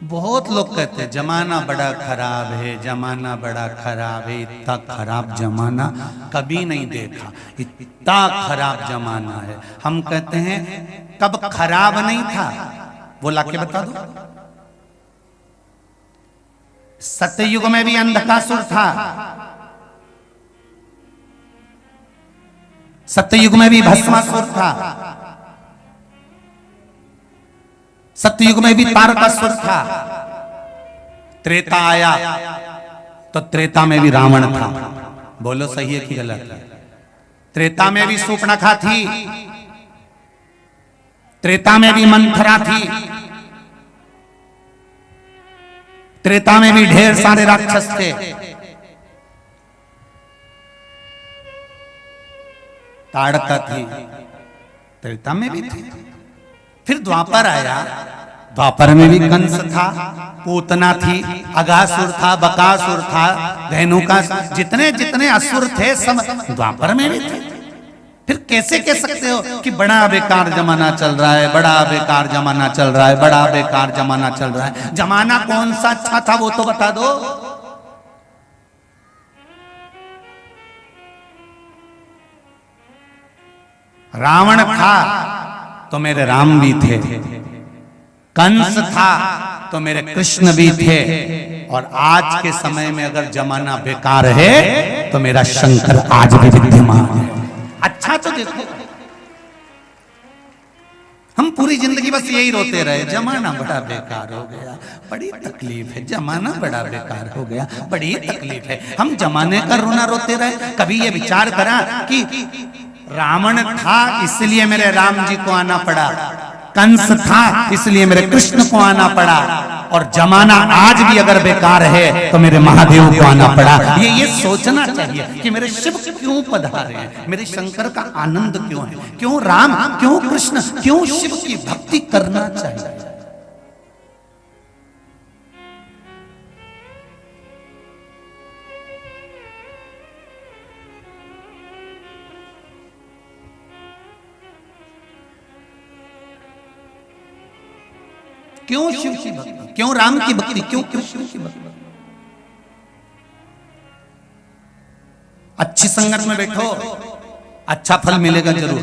बहुत लोग कहते हैं जमाना बड़ा खराब है, जमाना बड़ा खराब है। इतना खराब जमाना कभी नहीं देखा, इतना खराब जमाना है। हम कहते हैं कब खराब नहीं था, वो लाके बता दो। सत्ययुग में भी अंधकासुर था, सत्ययुग में भी भस्मासुर था, सत्ययुग में भी तारकासुर था। त्रेता आया तो त्रेता में भी रावण था। बोलो सही है कि गलत है? त्रेता में भी सूर्पणखा थी, त्रेता में भी मंथरा थी, त्रेता में भी ढेर सारे राक्षस थे। ताड़का थी, त्रेता में भी थी। फिर द्वापर आया, द्वापर में भी कंस था, पूतना थी, अगासुर था, बकासुर था, धेनुका, जितने जितने असुर थे सब द्वापर में भी थे। फिर कैसे कह सकते हो कि बड़ा बेकार जमाना चल रहा है, बड़ा बेकार जमाना चल रहा है, बड़ा बेकार जमाना चल रहा है? जमाना कौन सा अच्छा था वो तो बता दो। रावण था तो मेरे राम भी थे, कंस था तो मेरे कृष्ण भी थे, और आज के समय में अगर जमाना बेकार है तो मेरा शंकर आज भी विद्यमान है। अच्छा तो देखो, हम पूरी जिंदगी बस यही रोते रहे, जमाना बड़ा बेकार हो गया, बड़ी तकलीफ है, जमाना बड़ा बेकार हो गया, बड़ी तकलीफ है। हम जमाने का रोना रोते रहे। कभी ये विचार करा कि रावण था इसलिए मेरे राम जी को आना पड़ा, कंस था इसलिए मेरे कृष्ण को आना पड़ा, और जमाना आज भी अगर बेकार है तो मेरे महादेव को आना पड़ा। ये सोचना चाहिए कि मेरे शिव क्यों पधारे हैं, मेरे शंकर का आनंद क्यों है, क्यों राम, क्यों कृष्ण, क्यों शिव की भक्ति करना चाहिए। क्यों शिव की भक्ति, क्यों राम की भक्ति, क्यों कृष्ण की भक्ति? अच्छी संगत में बैठो, अच्छा फल मिलेगा जरूर।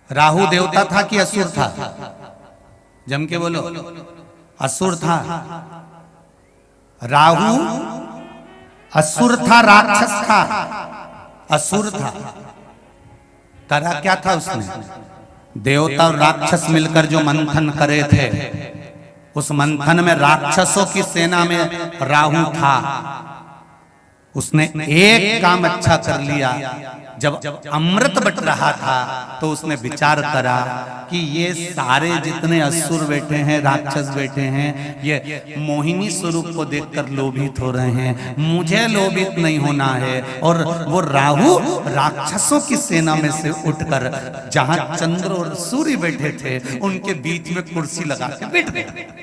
राहु देवता था कि असुर था? जम के बोलो। असुर था। राहु असुर था, राक्षस था, असुर था। करा क्या था उसने? देवता और राक्षस मिलकर जो मंथन करे थे, उस मंथन में राक्षसों की सेना में राहु था। उसने एक काम अच्छा कर लिया, जब अमृत बट रहा था तो उसने विचार करा कि ये सारे जितने असुर बैठे हैं, राक्षस बैठे हैं, ये मोहिनी स्वरूप को देखकर लोभित हो रहे हैं, मुझे लोभित नहीं होना है। और वो राहु राक्षसों की सेना में से उठकर जहां चंद्र और सूर्य बैठे थे उनके बीच में कुर्सी लगा के बैठ गए।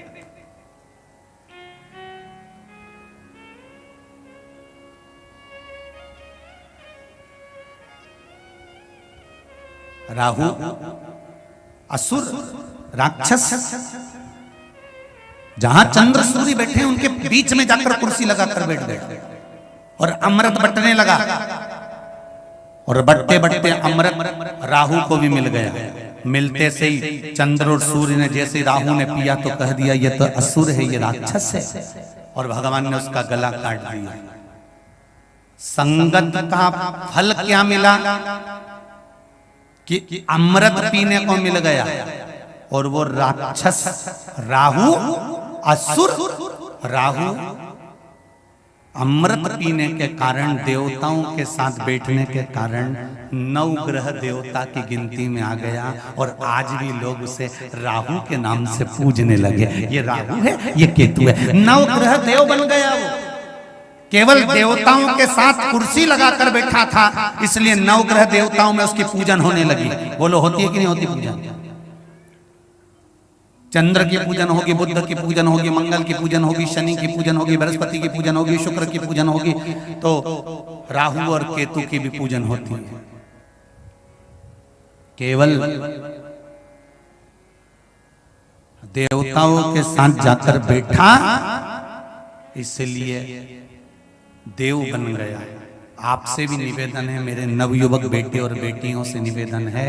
राहु असुर राक्षस जहां चंद्र सूर्य बैठे हैं उनके बीच में जाकर कुर्सी लगाकर बैठ गए और अमृत बटने लगा। और बढ़ते बढ़ते अमृत राहु को भी मिल गया। मिलते से ही चंद्र और सूर्य ने जैसे राहु ने पिया तो कह दिया ये तो असुर है, ये राक्षस है, और भगवान ने उसका गला काट दिया। संगत का फल क्या मिला कि अमृत पीने को मिल गया, और वो राक्षस राहु असुर राहु अमृत पीने के कारण, देवताओं के साथ बैठने के कारण 9 ग्रह देवता की गिनती में आ गया। और आज भी लोग उसे राहु के नाम से पूजने लगे। ये राहु है, ये केतु है, 9 ग्रह देव बन गया। वो केवल देवताओं के साथ कुर्सी लगाकर बैठा था, इसलिए 9 ग्रह देवताओं में उसकी पूजन होने लगी। बोलो होती है कि नहीं होती पूजन? चंद्र की पूजन होगी, बुद्ध की पूजन होगी, मंगल की पूजन होगी, शनि की पूजन होगी, बृहस्पति की पूजन होगी, शुक्र की पूजन होगी, तो राहु और केतु की भी पूजन होती है। केवल देवताओं के साथ जाकर बैठा, इसलिए देव बन गया। आपसे भी निवेदन है, मेरे नवयुवक बेटे और बेटियों से निवेदन है,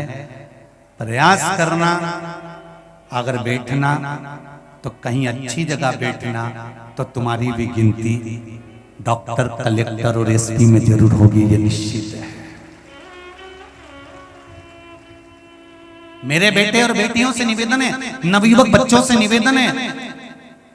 प्रयास करना, अगर बैठना तो कहीं अच्छी जगह बैठना, तो तुम्हारी भी गिनती डॉक्टर, कलेक्टर और एसपी में जरूर होगी, ये निश्चित है। मेरे बेटे और बेटियों से निवेदन है, नवयुवक बच्चों से निवेदन है,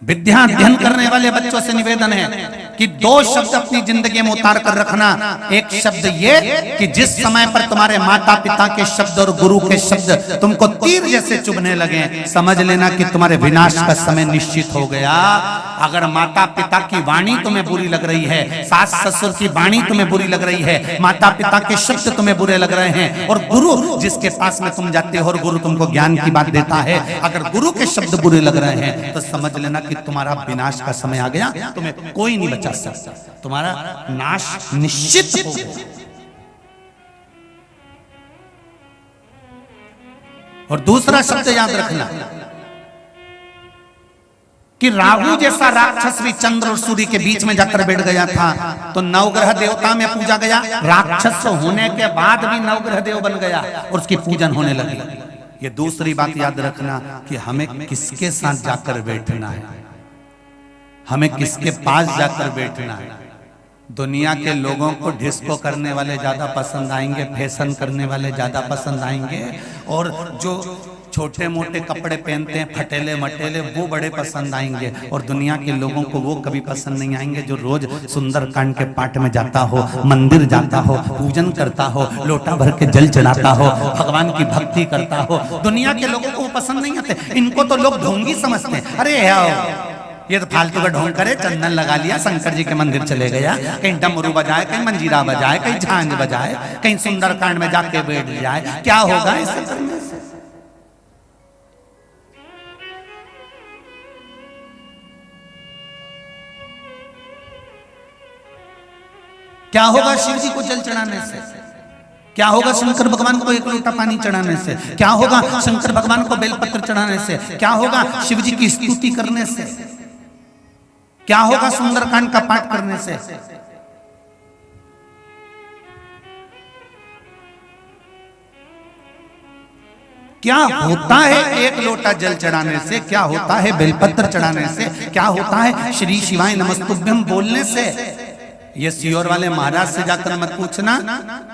विद्या अध्ययन करने वाले बच्चों से निवेदन है कि दो शब्द अपनी जिंदगी में उतार कर रखना। एक शब्द ये कि जिस समय पर तुम्हारे माता पिता के शब्द और गुरु के शब्द तुमको तीर जैसे चुभने लगे, समझ लेना कि तुम्हारे विनाश का समय निश्चित हो गया। अगर माता पिता की वाणी तुम्हें बुरी लग रही है, सास ससुर की वाणी तुम्हें बुरी लग रही है, माता पिता के शब्द तुम्हें बुरे लग रहे हैं, और गुरु जिसके पास में तुम जाते हो और गुरु तुमको ज्ञान की बात देता है, अगर गुरु के शब्द बुरे लग रहे हैं, तो समझ लेना कि तुम्हारा विनाश का समय आ गया, तुम्हें कोई नहीं बचा सकता, तुम्हारा नाश निश्चित हो। और दूसरा शब्द याद रखना कि राहु जैसा राक्षस भी चंद्र और सूर्य के बीच में जाकर बैठ गया था, तो नवग्रह देवता में पूजा गया। राक्षस होने के बाद भी नवग्रह देव बन गया और उसकी पूजन होने लगी। ये दूसरी बात याद रखना कि हमें किसके साथ जाकर बैठना है, हमें किसके पास जाकर बैठना है। दुनिया के लोगों को डिस्को करने वाले ज्यादा पसंद आएंगे, फैशन करने वाले ज्यादा पसंद आएंगे, और जो छोटे मोटे कपड़े पहनते हैं फटेले मटेले, वो बड़े पसंद आएंगे। और दुनिया के लोगों को वो कभी पसंद नहीं आएंगे जो रोज सुंदरकांड के पाठ में जाता हो, मंदिर जाता हो, पूजन करता हो, लोटा भर के जल चढ़ाता हो, भगवान की भक्ति करता हो। दुनिया के लोगों को वो पसंद नहीं आते। इनको तो लोग ढोंगी समझते हैं। अरे ये तो फालतू का ढोंग करे, चंदन लगा लिया, शंकर जी के मंदिर चले गया, कहीं डमरू बजाए, कहीं मंजीरा बजाए, कहीं झांझ बजाए, कहीं सुंदरकांड में जाके बैठ जाए, क्या होगा इससे करने से? क्या होगा शिव जी को जल चढ़ाने से? क्या होगा शंकर भगवान को एक लोटा पानी चढ़ाने से? क्या होगा शंकर भगवान को बेलपत्र चढ़ाने से? क्या होगा शिव जी की स्तुति करने से? क्या होगा सुंदरकांड का पाठ करने से? क्या होता है एक लोटा जल चढ़ाने से? क्या होता है बेलपत्र चढ़ाने से? क्या होता है श्री शिवाय नमस्तुभ्यम बोलने से? ये सियोर वाले महाराज से जाकर मत पूछना,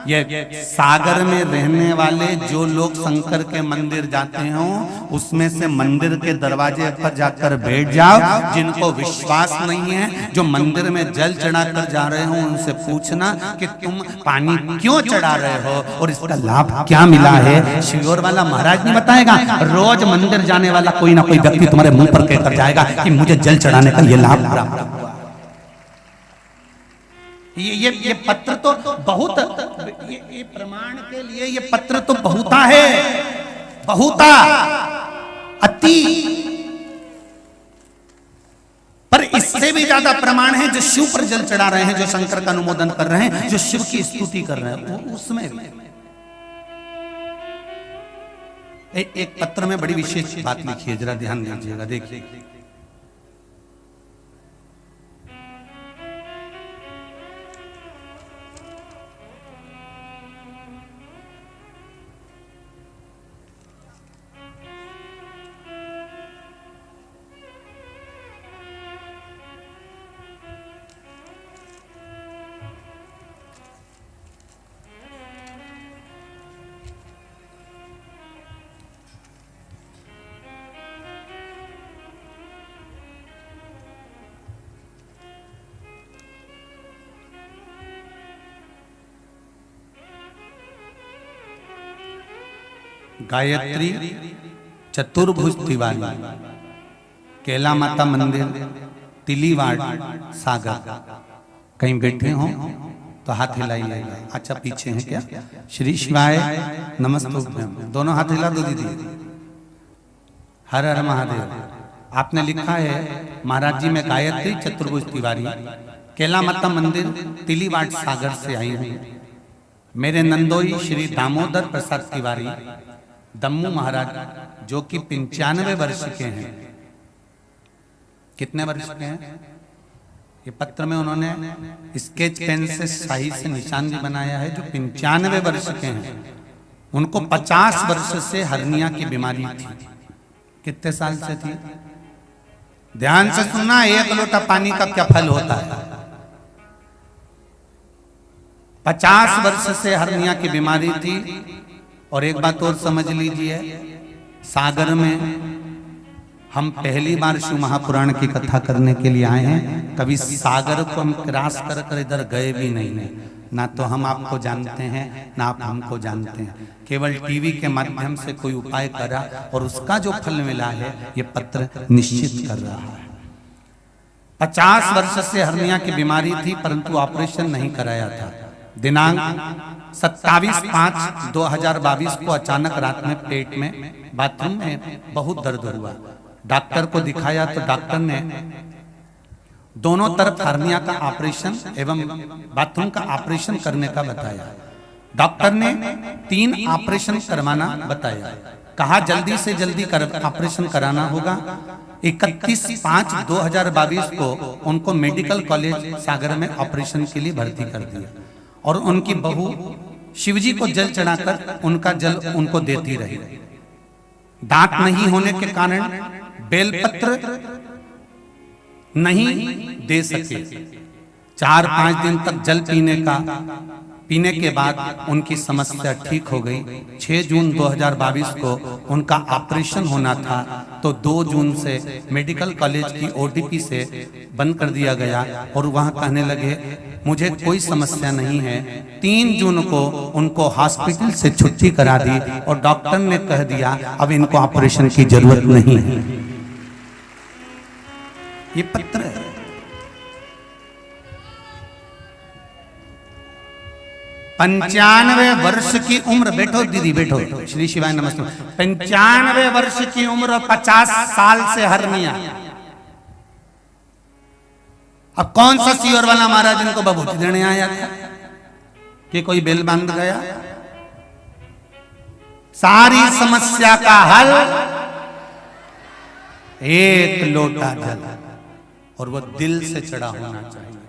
ये सागर में रहने वाले जो लोग शंकर के मंदिर जाते हो, उसमें से मंदिर के दरवाजे पर जाकर बैठ जाओ। जिनको विश्वास नहीं है, जो मंदिर में जल चढ़ाकर जा रहे हो, उनसे पूछना कि तुम पानी क्यों चढ़ा रहे हो और इसका लाभ क्या मिला है। सियोर वाला महाराज नहीं बताएगा, रोज मंदिर जाने वाला कोई ना कोई व्यक्ति तुम्हारे मुंह पर कहकर जाएगा कि मुझे जल चढ़ाने का ये लाभ प्राप्त हुआ। ये पत्र तो बहुत, ये प्रमाण के लिए ये पत्र तो बहुता है, बहुता अति, पर इससे भी ज्यादा प्रमाण है जो शिव पर जल चढ़ा रहे हैं, जो शंकर का अनुमोदन कर रहे हैं, जो शिव की स्तुति कर रहे हैं, उसमें एक पत्र में बड़ी विशेष बात लिखी है, जरा ध्यान दीजिएगा, देखिए। गायत्री चतुर्भुज तिवारी, केला माता मंदिर, तिलीवाड़, सागर। कहीं बैठे हो तो हाथ हिलाइए। अच्छा पीछे हैं क्या? श्री शिवाय नमस्तुभ्यम, दोनों हाथ हिला दो दीदी। हर हर महादेव। आपने लिखा है महाराज जी, मैं गायत्री चतुर्भुज तिवारी, केला माता मंदिर, तिलीवाड़, सागर से आई हूँ। मेरे नंदोई श्री दामोदर प्रसाद तिवारी दम्मू महाराज, जो कि 95 वर्ष के हैं, कितने वर्ष के हैं? ये पत्र में उन्होंने स्केच पेन से शाही से निशान भी बनाया है। जो 95 वर्ष के हैं उनको 50 वर्ष से हर्निया की बीमारी थी। कितने साल से थी? ध्यान से सुनना, एक लोटा पानी का क्या फल होता है। 50 वर्ष से हर्निया की बीमारी थी। और एक बात और समझ लीजिए, सागर में हम पहली बार शिव महापुराण की कथा करने के लिए आए हैं। कभी सागर को हम क्रॉस कर कर इधर गए भी नहीं। ना तो हम आपको जानते हैं ना आप हमको जानते हैं। केवल टीवी के माध्यम से कोई उपाय करा और उसका जो फल मिला है ये पत्र निश्चित कर रहा है। 50 वर्ष से हर्निया की बीमारी थी परंतु ऑपरेशन नहीं कराया था। दिनांक 27/5/2022 को अचानक रात में पेट में बाथरूम में बहुत दर्द हुआ। डॉक्टर को दिखाया तो डॉक्टर ने दोनों तरफ हर्निया का ऑपरेशन एवं बाथरूम का ऑपरेशन करने का बताया। डॉक्टर ने 3 ऑपरेशन करवाना बताया। कहा जल्दी से जल्दी ऑपरेशन कराना होगा। 31/5/2022 को उनको मेडिकल कॉलेज सागर में ऑपरेशन के लिए भर्ती कर दिया। और उनकी बहू शिवजी को जल चढ़ाकर उनका जल उनको देती रही। दांत नहीं होने के कारण बेलपत्र नहीं दे सके। 4-5 दिन तक जल पीने के बाद उनकी समस्या ठीक हो गई। 6 जून 2022 को उनका ऑपरेशन होना था तो 2 जून से मेडिकल कॉलेज की ओटीपी से बंद कर दिया गया। और वहां कहने लगे मुझे कोई समस्या नहीं है। 3 जून को उनको हॉस्पिटल से छुट्टी करा दी और डॉक्टर ने कह दिया अब इनको ऑपरेशन की जरूरत नहीं है। ये पत्र है। पंचानवे वर्ष की उम्र, बैठो दीदी बैठो, श्री शिवाय नमस्ते। 95 वर्ष की उम्र और 50 साल से हर्निया। अब कौन सा सीवर वाला महाराज इनको बबूती देने आया था कि कोई बेल बांध गया? सारी समस्या का हल एक लोटा जल, और वो दिल से चढ़ा होना चाहिए।